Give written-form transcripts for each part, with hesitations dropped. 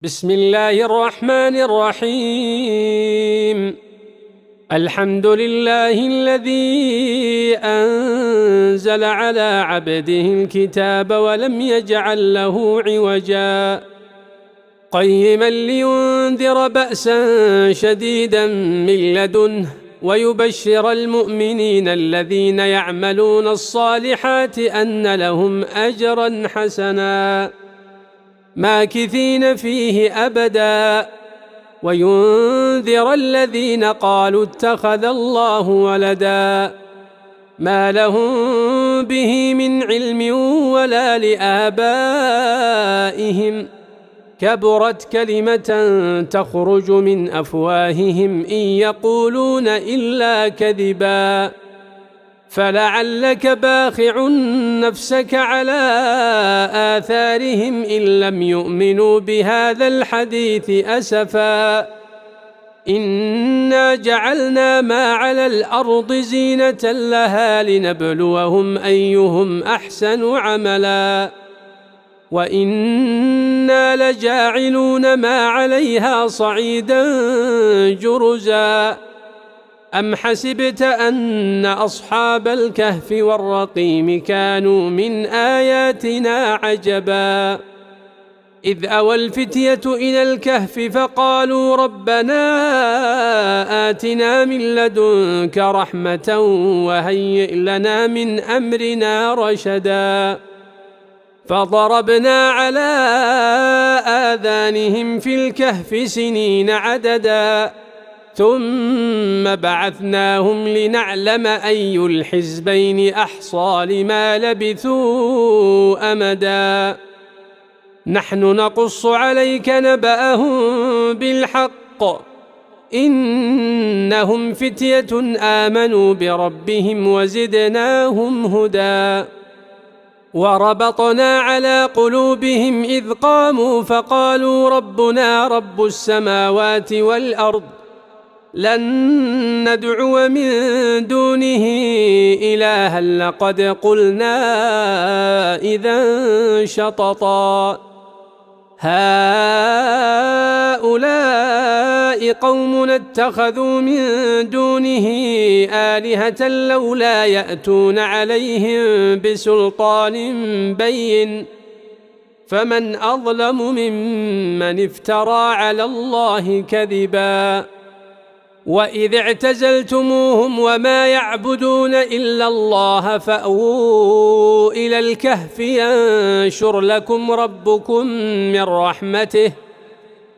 بسم الله الرحمن الرحيم. الحمد لله الذي أنزل على عبده الكتاب ولم يجعل له عوجا قيما لينذر بأسا شديدا من لدنه ويبشر المؤمنين الذين يعملون الصالحات أن لهم أجرا حسنا ماكثين فيه أبدا وينذر الذين قالوا اتخذ الله ولدا ما لهم به من علم ولا لآبائهم كبرت كلمة تخرج من أفواههم إن يقولون إلا كذبا فلعلك باخع نفسك على آثارهم إن لم يؤمنوا بهذا الحديث أسفا إنا جعلنا ما على الأرض زينة لها لنبلوهم أيهم أحسن عملا وإنا لجاعلون ما عليها صعيدا جرزا أم حسبت أن أصحاب الكهف والرقيم كانوا من آياتنا عجبا إذ أوى الفتية إلى الكهف فقالوا ربنا آتنا من لدنك رحمة وهيئ لنا من أمرنا رشدا فضربنا على آذانهم في الكهف سنين عددا ثم بعثناهم لنعلم أي الحزبين أحصى لما لبثوا أمدا نحن نقص عليك نبأهم بالحق إنهم فتية آمنوا بربهم وزدناهم هدى وربطنا على قلوبهم إذ قاموا فقالوا ربنا رب السماوات والأرض لن ندعو من دونه إلها لقد قلنا إذا شططا هؤلاء قومنا اتخذوا من دونه آلهة لولا يأتون عليهم بسلطان بين فمن أظلم ممن افترى على الله كذبا وإذ اعتزلتموهم وما يعبدون إلا الله فأووا إلى الكهف ينشر لكم ربكم من رحمته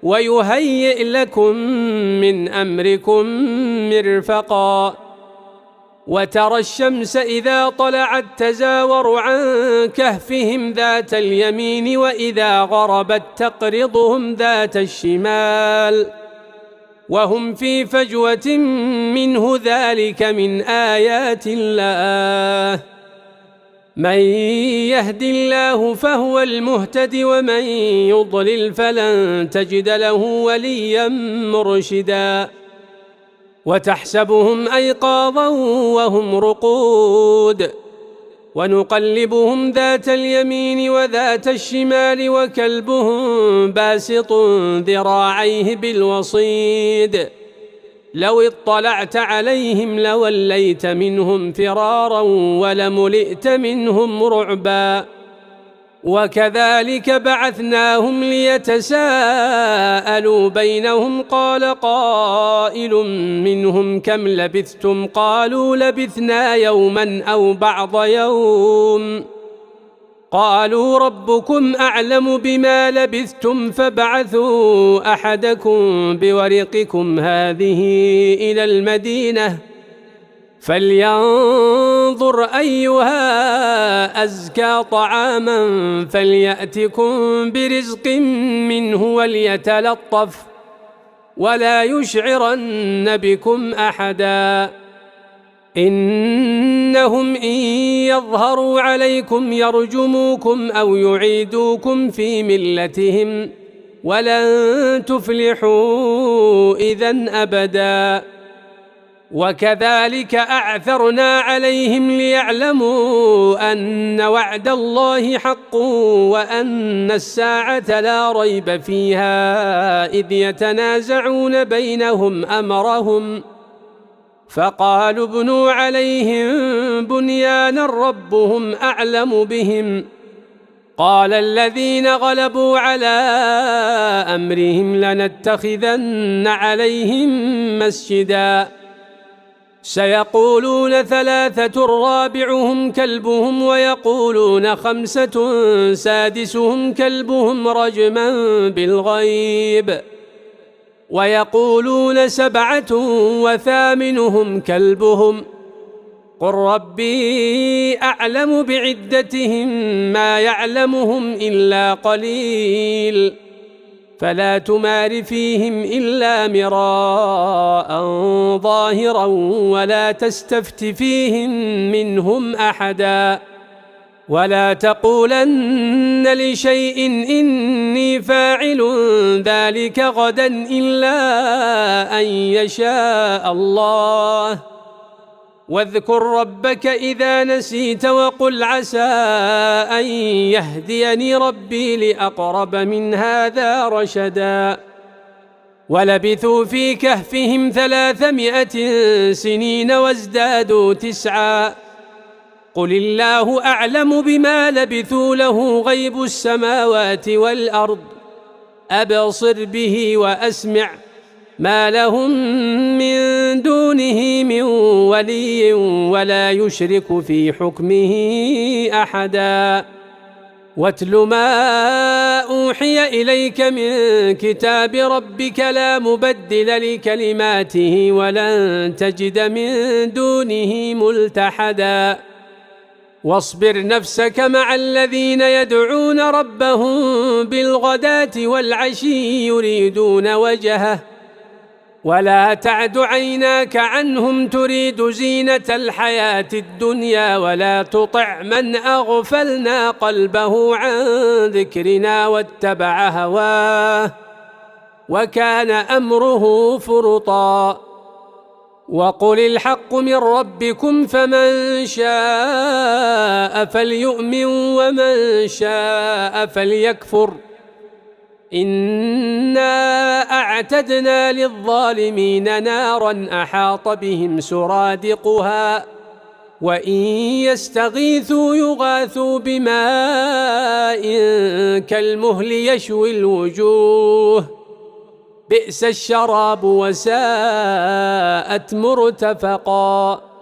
ويهيئ لكم من أمركم مرفقا وترى الشمس إذا طلعت تزاور عن كهفهم ذات اليمين وإذا غربت تقرضهم ذات الشمال وهم في فجوة منه ذلك من آيات الله من يهد الله فهو المهتد ومن يضلل فلن تجد له وليا مرشدا وتحسبهم أيقاظا وهم رقود ونقلبهم ذات اليمين وذات الشمال وكلبهم باسط ذراعيه بالوصيد لو اطلعت عليهم لوليت منهم فرارا ولملئت منهم رعبا وكذلك بعثناهم ليتساءلوا بينهم قال قائل منهم كم لبثتم قالوا لبثنا يوما أو بعض يوم قالوا ربكم أعلم بما لبثتم فابعثوا أحدكم بورقكم هذه إلى المدينة فلينظر أيها أزكى طعاما فليأتكم برزق منه وليتلطف ولا يشعرن بكم أحدا إنهم إن يظهروا عليكم يرجموكم أو يعيدوكم في ملتهم ولن تفلحوا إذن أبدا وكذلك أعثرنا عليهم ليعلموا أن وعد الله حق وأن الساعة لا ريب فيها إذ يتنازعون بينهم أمرهم فقالوا ابنوا عليهم بنيانا ربهم أعلم بهم قال الذين غلبوا على أمرهم لنتخذن عليهم مسجدا سيقولون ثلاثة رابعهم كلبهم ويقولون خمسة سادسهم كلبهم رجما بالغيب ويقولون سبعة وثامنهم كلبهم قل ربي أعلم بعدتهم ما يعلمهم إلا قليل فلا تمار فيهم إلا مراء ظاهرا ولا تستفت فيهم منهم أحدا ولا تقولن لشيء إني فاعل ذلك غدا إلا أن يشاء الله واذكر ربك إذا نسيت وقل عسى أن يهديني ربي لأقرب من هذا رشدا ولبثوا في كهفهم 300 سنين وازدادوا 9 قل الله أعلم بما لبثوا له غيب السماوات والأرض أبصر به وأسمع ما لهم من دونه من ولي ولا يشرك في حكمه أحدا واتل ما أوحي إليك من كتاب ربك لا مبدل لكلماته ولن تجد من دونه ملتحدا واصبر نفسك مع الذين يدعون ربهم بالغداة والعشي يريدون وجهه ولا تعد عيناك عنهم تريد زينة الحياة الدنيا ولا تطع من أغفلنا قلبه عن ذكرنا واتبع هواه وكان أمره فرطا وقل الحق من ربكم فمن شاء فليؤمن ومن شاء فليكفر إنا أعتدنا للظالمين نارا أحاط بهم سرادقها وإن يستغيثوا يغاثوا بماء كالمهل يشوي الوجوه بئس الشراب وساءت مرتفقا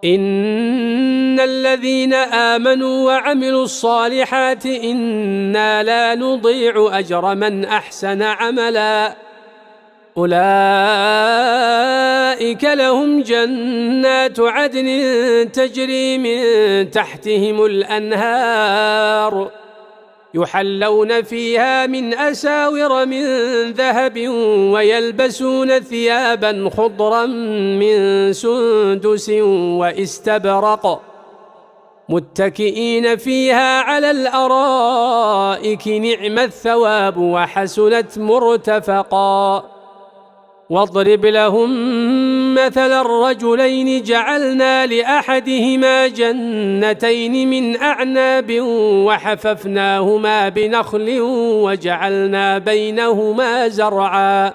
إن الذين آمنوا وعملوا الصالحات إنا لا نضيع أجر من أحسن عملا أولئك لهم جنات عدن تجري من تحتهم الأنهار يحلون فيها من أساور من ذهب ويلبسون ثيابا خضرا من سندس واستبرق متكئين فيها على الأرائك نعم الثواب وحسنت مرتفقا واضرب لهم مثل الرجلين جعلنا لأحدهما جنتين من أعناب وحففناهما بنخل وجعلنا بينهما زرعا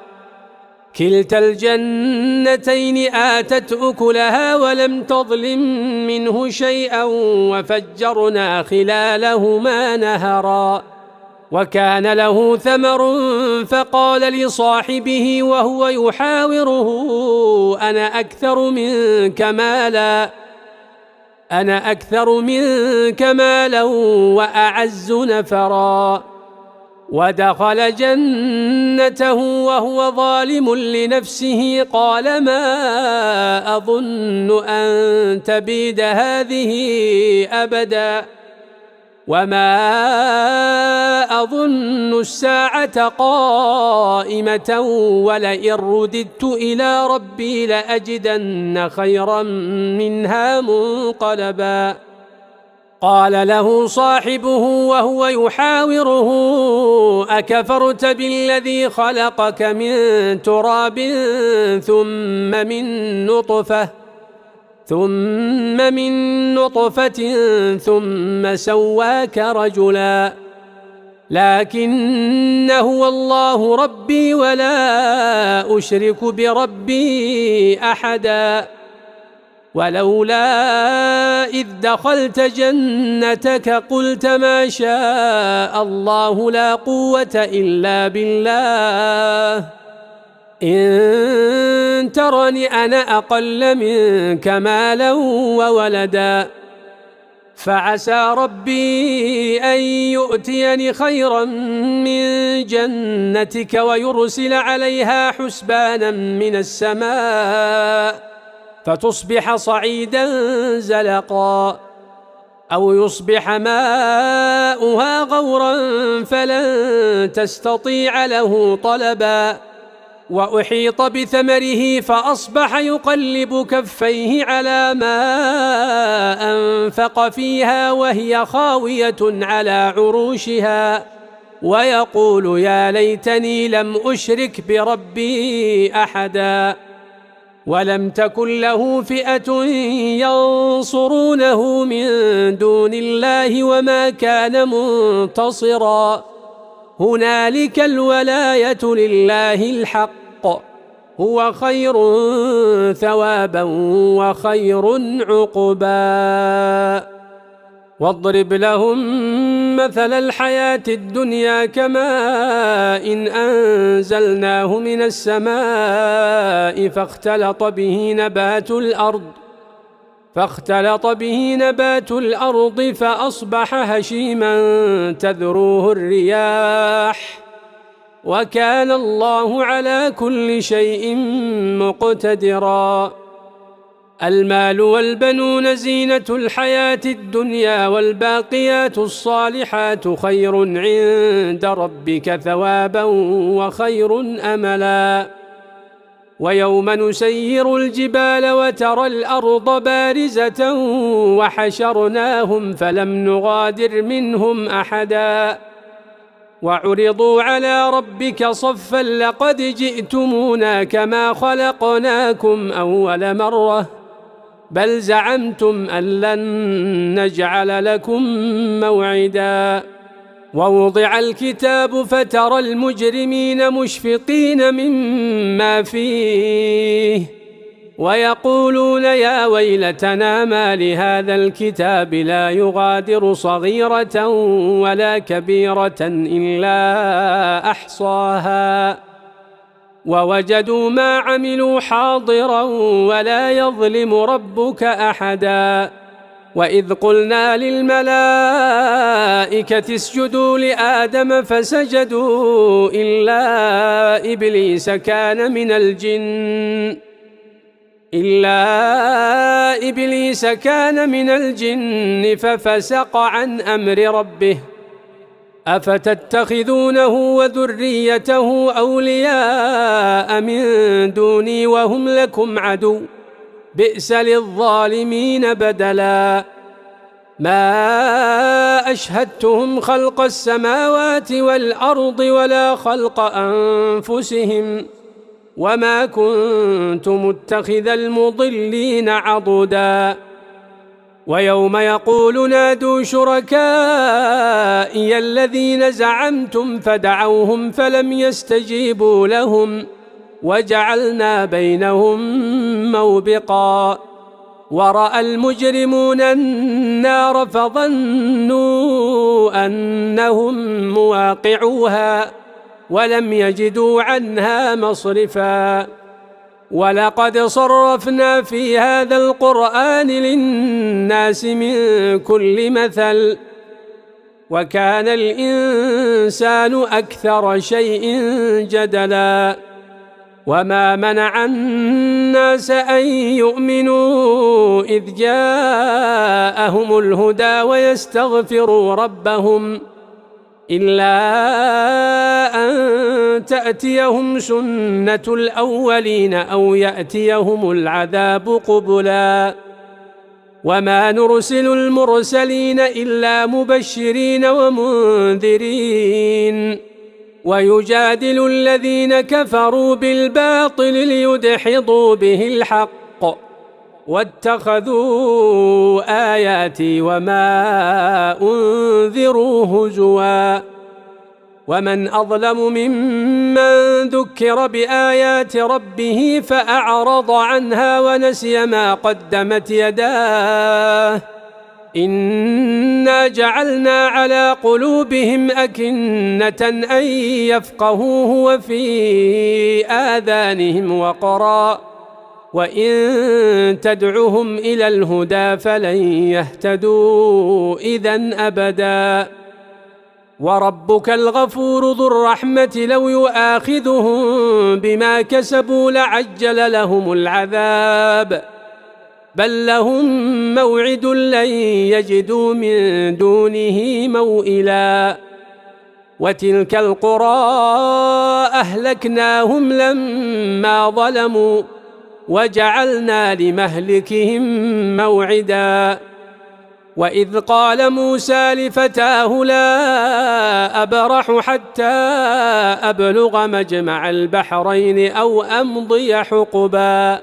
كلتا الجنتين آتت أكلها ولم تظلم منه شيئا وفجرنا خلالهما نهرا وكان له ثمر فقال لصاحبه وهو يحاوره أنا أكثر منك مالا وأعز نفرا ودخل جنته وهو ظالم لنفسه قال ما أظن أن تبيد هذه أبدا وما أظن الساعة قائمة ولئن رددت إلى ربي لأجدن خيرا منها منقلبا قال له صاحبه وهو يحاوره أكفرت بالذي خلقك من تراب ثم من نطفة ثم سواك رجلا لكن هو الله ربي ولا أشرك بربي أحدا ولولا إذ دخلت جنتك قلت ما شاء الله لا قوة إلا بالله إن ترني أنا أقل منك مالا وولدا فعسى ربي أن يؤتيني خيرا من جنتك ويرسل عليها حسبانا من السماء فتصبح صعيدا زلقا أو يصبح ماؤها غورا فلن تستطيع له طلبا وأحيط بثمره فأصبح يقلب كفيه على ما أنفق فيها وهي خاوية على عروشها ويقول يا ليتني لم أشرك بربي أحدا ولم تكن له فئة ينصرونه من دون الله وما كان منتصرا هنالك الولاية لله الحق هو خير ثوابا وخير عقبا واضرب لهم مثل الحياة الدنيا كماء إن أنزلناه من السماء فاختلط به نبات الأرض فأصبح هشيما تذروه الرياح وكان الله على كل شيء مقتدرا المال والبنون زينة الحياة الدنيا والباقيات الصالحات خير عند ربك ثوابا وخير أملا ويوم نسير الجبال وترى الأرض بارزة وحشرناهم فلم نغادر منهم أحدا وعرضوا على ربك صفا لقد جئتمونا كما خلقناكم أول مرة بل زعمتم أن لن نجعل لكم موعدا ووضع الكتاب فترى المجرمين مشفقين مما فيه ويقولون يا ويلتنا ما لهذا الكتاب لا يغادر صغيرة ولا كبيرة إلا أحصاها ووجدوا ما عملوا حاضرا ولا يظلم ربك أحدا وإذ قلنا للملائكة اسجدوا لآدم فسجدوا إلا إبليس كان من الجن ففسق عن أمر ربه أفتتخذونه وذريته أولياء من دوني وهم لكم عدو بئس للظالمين بدلا ما أشهدتهم خلق السماوات والأرض ولا خلق أنفسهم وما كنت متخذ المضلين عضدا ويوم يقول نادوا شركائي الذين زعمتم فدعوهم فلم يستجيبوا لهم وجعلنا بينهم موبقا ورأى المجرمون النار فظنوا أنهم مواقعوها ولم يجدوا عنها مصرفا ولقد صرفنا في هذا القرآن للناس من كل مثل وكان الإنسان أكثر شيء جدلا وما منع الناس أن يؤمنوا إذ جاءهم الهدى ويستغفروا ربهم إلا أن تأتيهم سنة الأولين أو يأتيهم العذاب قبلا وما نرسل المرسلين إلا مبشرين ومنذرين ويجادل الذين كفروا بالباطل ليدحضوا به الحق واتخذوا آياتي وما أنذروا هزوا ومن أظلم ممن ذكر بآيات ربه فأعرض عنها ونسي ما قدمت يداه إنا جعلنا على قلوبهم أكنة أن يفقهوه وفي آذانهم وقرا وإن تدعهم إلى الهدى فلن يهتدوا إذن أبدا وربك الغفور ذو الرحمة لو يؤاخذهم بما كسبوا لعجل لهم العذاب بل لهم موعد لن يجدوا من دونه موئلا وتلك القرى أهلكناهم لما ظلموا وجعلنا لمهلكهم موعدا وإذ قال موسى لفتاه لا أبرح حتى أبلغ مجمع البحرين أو أمضي حقبا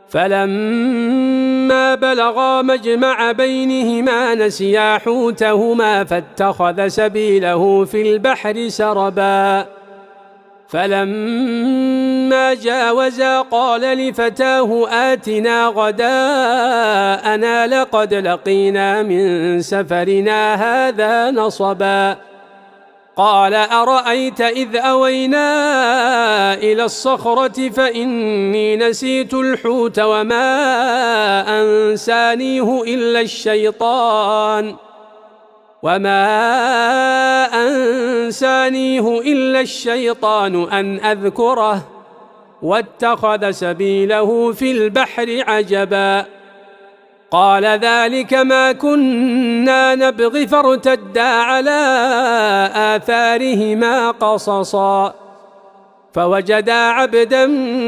فلما بلغا مجمع بينهما نسيا حوتهما فاتخذ سبيله في البحر سربا فلما جاوزا قال لفتاه آتنا غداءنا لقد لقينا من سفرنا هذا نصبا قال أرأيت إذ أوينا إلى الصخرة فإني نسيت الحوت وما أنسانيه إلا الشيطان أن أذكره واتخذ سبيله في البحر عجبا قال ذلك ما كنا نبغي فارتدا على آثارهما قصصا فوجدا عبدا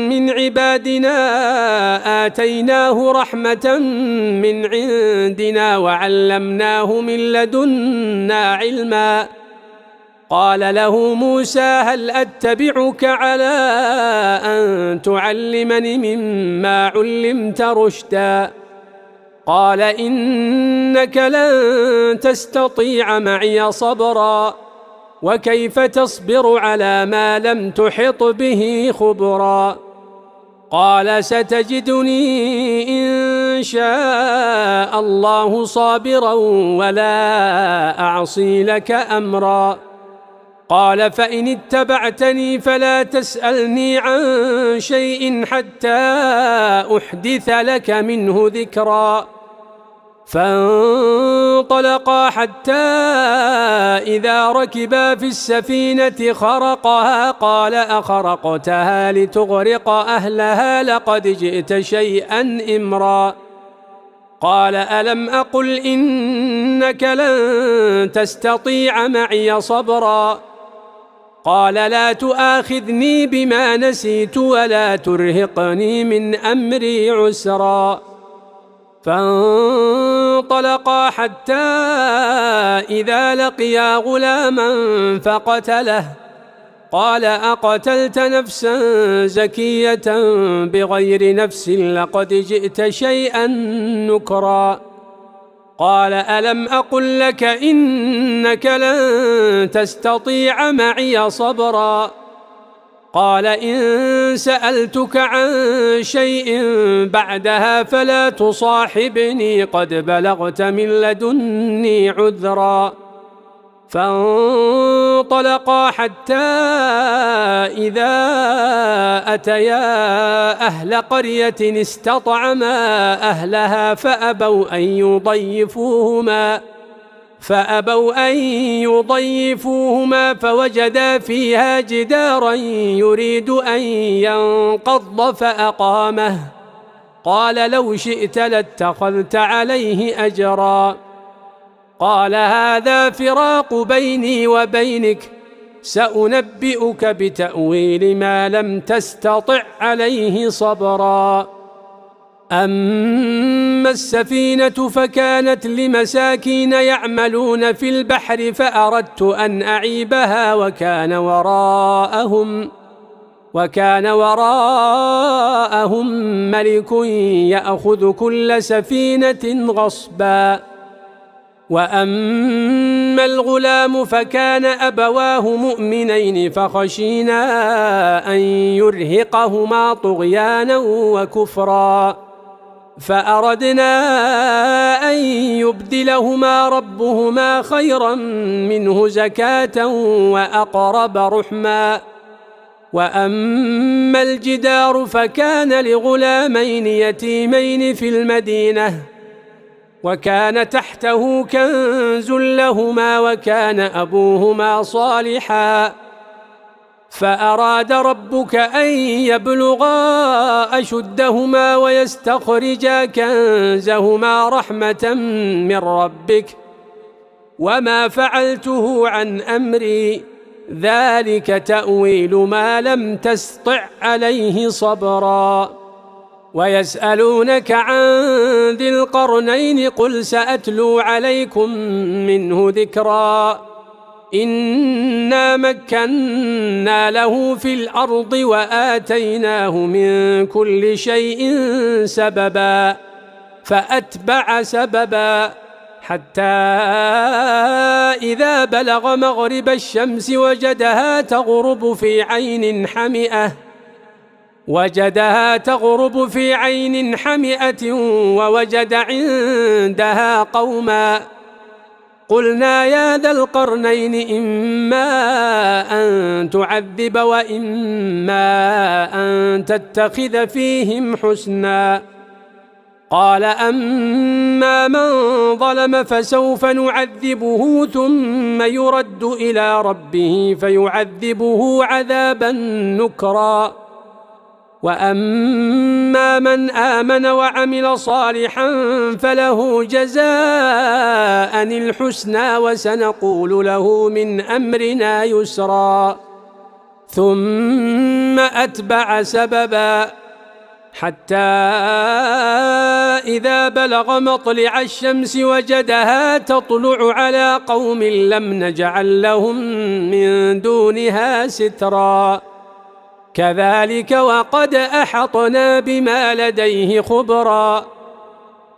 من عبادنا آتيناه رحمة من عندنا وعلمناه من لدنا علما قال له موسى هل أتبعك على أن تعلمني مما علمت رشدا قال إنك لن تستطيع معي صبرا وكيف تصبر على ما لم تحط به خبرا قال ستجدني إن شاء الله صابرا ولا أعصي لك أمرا قال فإن اتبعتني فلا تسألني عن شيء حتى أحدث لك منه ذكرا فانطلقا حتى إذا ركبا في السفينة خرقها قال أخرقتها لتغرق أهلها لقد جئت شيئا إمرا قال ألم أقل إنك لن تستطيع معي صبرا قال لا تؤاخذني بما نسيت ولا ترهقني من أمري عسرا فانطلقا حتى إذا لقيا غلاما فقتله قال أقتلت نفسا زكية بغير نفس لقد جئت شيئا نكرا قال ألم أقل لك إنك لن تستطيع معي صبرا قال إن سألتك عن شيء بعدها فلا تصاحبني قد بلغت من لدني عذرا فانطلقا حتى إذا أتيا أهل قرية استطعما أهلها فأبوا أن يضيفوهما فوجدا فيها جدارا يريد أن ينقض فأقامه قال لو شئت لاتخذت عليه أجرا قال هذا فراق بيني وبينك سأنبئك بتأويل ما لم تستطع عليه صبرا أما السفينة فكانت لمساكين يعملون في البحر فأردت أن أعيبها وكان وراءهم ملك يأخذ كل سفينة غصبا. وأما الغلام فكان أبواه مؤمنين فخشينا أن يرهقهما طغيانا وكفرا فأردنا أن يبدلهما ربهما خيرا منه زكاة وأقرب رحما. وأما الجدار فكان لغلامين يتيمين في المدينة وكان تحته كنز لهما وكان أبوهما صالحا فأراد ربك أن يبلغا أشدهما ويستخرجا كنزهما رحمة من ربك وما فعلته عن أمري ذلك تأويل ما لم تستطع عليه صبرا. ويسألونك عن ذي القرنين قل سأتلو عليكم منه ذكرا. إنا مكنا له في الأرض وآتيناه من كل شيء سببا فأتبع سببا حتى إذا بلغ مغرب الشمس وجدها تغرب في عين حمئة ووجد عندها قوما قلنا يا ذا القرنين إما أن تعذب وإما أن تتخذ فيهم حسنا. قال أما من ظلم فسوف نعذبه ثم يرد إلى ربه فيعذبه عذابا نكرا. وأما من آمن وعمل صالحا فله جزاء الحسنى وسنقول له من أمرنا يسرا. ثم أتبع سببا حتى إذا بلغ مطلع الشمس وجدها تطلع على قوم لم نجعل لهم من دونها سترا. كذلك وقد أحطنا بما لديه خبرا.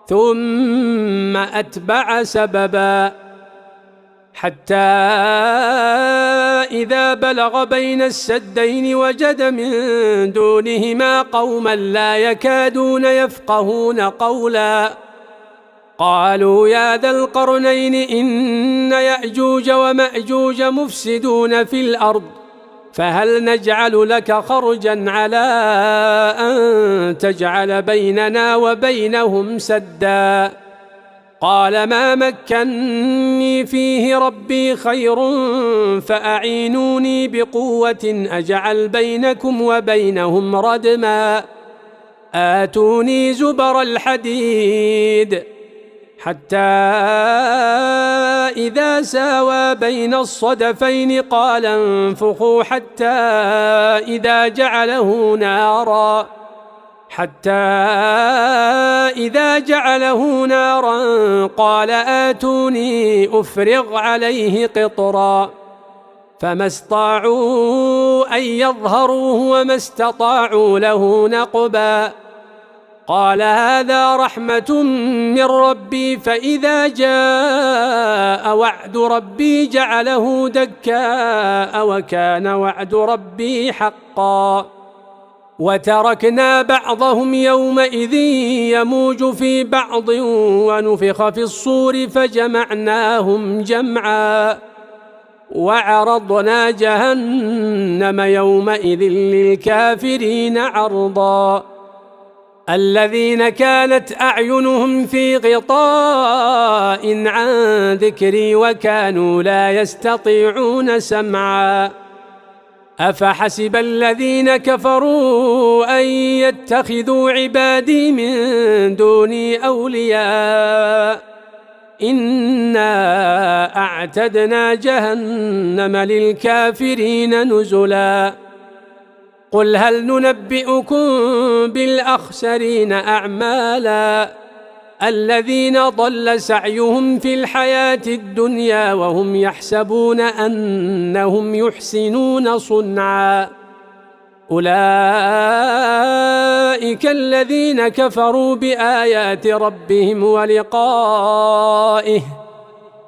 ثم أتبع سببا حتى إذا بلغ بين السدين وجد من دونهما قوما لا يكادون يفقهون قولا. قالوا يا ذا القرنين إن يأجوج ومأجوج مفسدون في الأرض فهل نجعل لك خرجا على أن تجعل بيننا وبينهم سدا. قال ما مكني فيه ربي خير فأعينوني بقوة أجعل بينكم وبينهم ردما. آتوني زبر الحديد حتى إذا ساوى بين الصدفين قال انفخوا حتى إذا جعله نارا قال آتوني أفرغ عليه قطرا. فما استطاعوا أن يظهروه وما استطاعوا له نقبا. قال هذا رحمة من ربي فإذا جاء وعد ربي جعله دكاء وكان وعد ربي حقا. وتركنا بعضهم يومئذ يموج في بعض ونفخ في الصور فجمعناهم جمعا. وعرضنا جهنم يومئذ للكافرين عرضا. الذين كانت أعينهم في غطاء عن ذكري وكانوا لا يستطيعون سمعا. أفحسب الذين كفروا أن يتخذوا عبادي من دوني أولياء إنا أعتدنا جهنم للكافرين نزلا. قل هل ننبئكم بالأخسرين أعمالا الذين ضل سعيهم في الحياة الدنيا وهم يحسبون أنهم يحسنون صنعا أولئك الذين كفروا بآيات ربهم ولقائه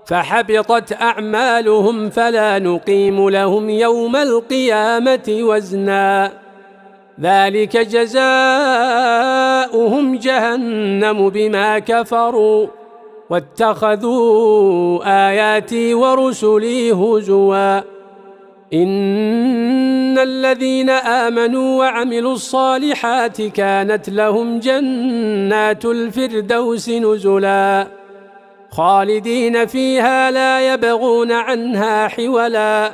فحبطت أعمالهم فلا نقيم لهم يوم القيامة وزنا ذلك جزاؤهم جهنم بما كفروا واتخذوا آياتي ورسلي هزوا إن الذين آمنوا وعملوا الصالحات كانت لهم جنات الفردوس نزلا خالدين فيها لا يبغون عنها حولا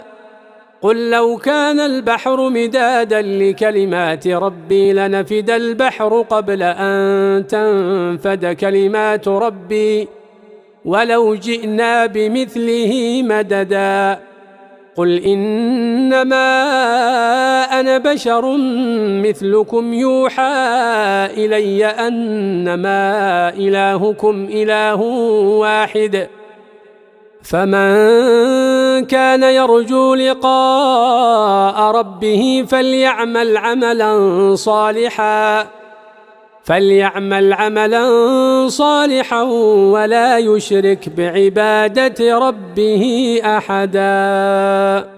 قل لو كان البحر مدادا لكلمات ربي لنفد البحر قبل أن تنفد كلمات ربي ولو جئنا بمثله مددا قل إنما أنا بشر مثلكم يوحى إلي أنما إلهكم إله واحد فمن كان يرجو لقاء ربه فليعمل عملا صالحا ولا يشرك بعبادة ربه أحدا.